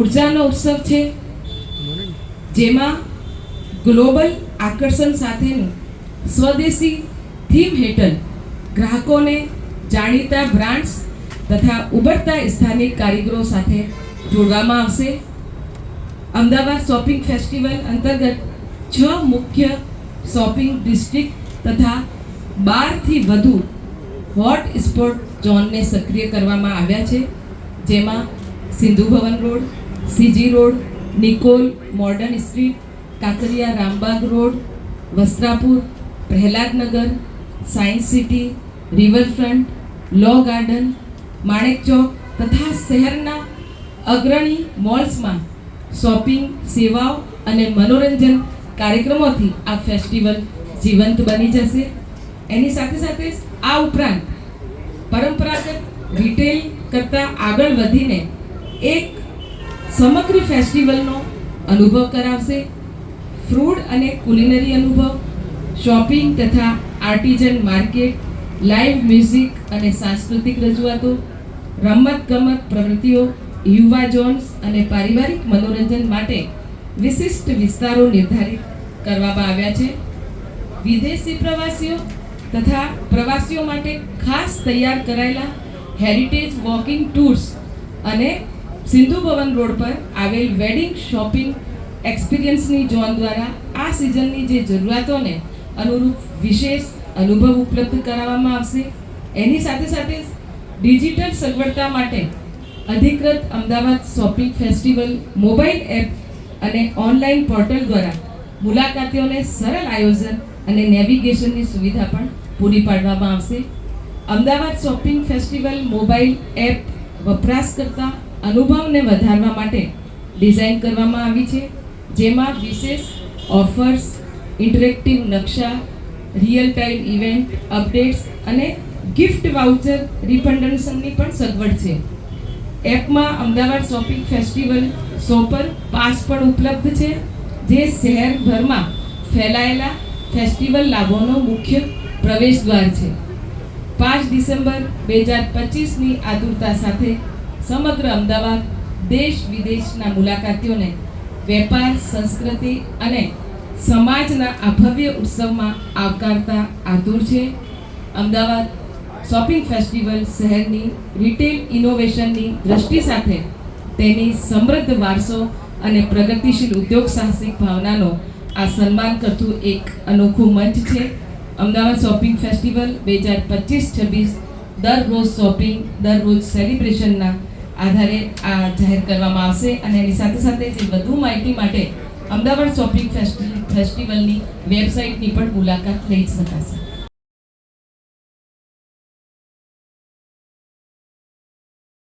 ઉર્જાનો ઉત્સવ છે, જેમાં ગ્લોબલ આકર્ષણ સાથેનું સ્વદેશી થીમ હેઠળ ગ્રાહકોને જાણીતા બ્રાન્ડ્સ તથા ઉભરતા સ્થાનિક કારીગરો સાથે જોડવામાં આવશે. અમદાવાદ શોપિંગ ફેસ્ટિવલ અંતર્ગત 6 મુખ્ય શોપિંગ ડિસ્ટ્રિક્ટ તથા 12થી વધુ હોટ સ્પોટ ઝોનને સક્રિય કરવામાં આવ્યા છે, જેમાં Sindhu Bhavan road, CG road, Nikol, modern street, Kankaria Rambagh road, Vastrapur, Prahladnagar, science city, riverfront, law garden, Manek Chowk તથા શહેરના અગ્રણી મોલ્સમાં શોપિંગ સેવાઓ અને મનોરંજન કાર્યક્રમોથી આ ફેસ્ટિવલ જીવંત બની જશે. એની સાથે સાથે આ ઉપરાંત પરંપરાગત રિટેલ કરતાં આગળ વધીને એક સમગ્ર ફેસ્ટિવલનો અનુભવ કરાવશે. ફૂડ અને કુલિનરી અનુભવ, શોપિંગ તથા આર્ટિઝન માર્કેટ, લાઈવ મ્યુઝિક અને સાંસ્કૃતિક રજૂઆતો, રમતગમત પ્રવૃત્તિઓ, યુવા ઝોન્સ અને પારિવારિક મનોરંજન માટે વિશિષ્ટ વિસ્તારો નિર્ધારિત કરવામાં આવ્યા છે. વિદેશી પ્રવાસીઓ તથા પ્રવાસીઓ માટે ખાસ તૈયાર કરાયેલા હેરિટેજ વોકિંગ ટૂર્સ અને સિંધુ ભવન રોડ પર આવેલ વેડિંગ શોપિંગ એક્સપિરિયન્સની ઝોન દ્વારા આ સિઝનની જે જરૂરિયાતોને અનુરૂપ વિશેષ અનુભવ ઉપલબ્ધ કરાવવામાં આવશે. એની સાથે સાથે ડિજિટલ સગવડતા માટે અધિકૃત Ahmedabad shopping festival mobile app અને ઓનલાઈન પોર્ટલ દ્વારા મુલાકાતીઓને સરળ આયોજન અને નેવિગેશનની સુવિધા પણ પૂરી પાડવામાં આવશે. Ahmedabad shopping festival mobile app વપરાશકર્તા અનુભવને વધારવા માટે ડિઝાઇન કરવામાં આવી છે, જેમાં વિશેષ ઓફર્સ, ઇન્ટરેક્ટિવ નકશા, રિયલ ટાઈમ ઇવેન્ટ અપડેટ્સ અને ગિફ્ટ વાઉચર રિફંડન્સની પણ સગવડ છે. એપમાં Ahmedabad shopping festival shopper pass પણ ઉપલબ્ધ છે, જે શહેરભરમાં ફેલાયેલા ફેસ્ટિવલ લાભોનો મુખ્ય પ્રવેશ દ્વાર છે. 5 ડિસેમ્બર 2025ની આતુરતા સાથે સમગ્ર અમદાવાદ દેશ વિદેશના મુલાકાતીઓને વેપાર, સંસ્કૃતિ અને સમાજના આ ભવ્ય ઉત્સવમાં આવકારતા આતુર છે. અમદાવાદ શોપિંગ ફેસ્ટિવલ શહેરની રિટેલ ઇનોવેશનની દ્રષ્ટિ સાથે તેની સમૃદ્ધ વારસો અને પ્રગતિશીલ ઉદ્યોગ સાહસિક ભાવનાનો આ સન્માન કરતું એક અનોખું મંચ છે. અમદાવાદ શોપિંગ ફેસ્ટિવલ 2025-26 દરરોજ શોપિંગ, દરરોજ સેલિબ્રેશનના આધારે આ જાહેર કરવામાં આવશે અને એની સાથે સાથે જે વધુ માહિતી માટે અમદાવાદ શોપિંગ ફેસ્ટિવલની વેબસાઇટની પણ મુલાકાત લઈ શકાશે.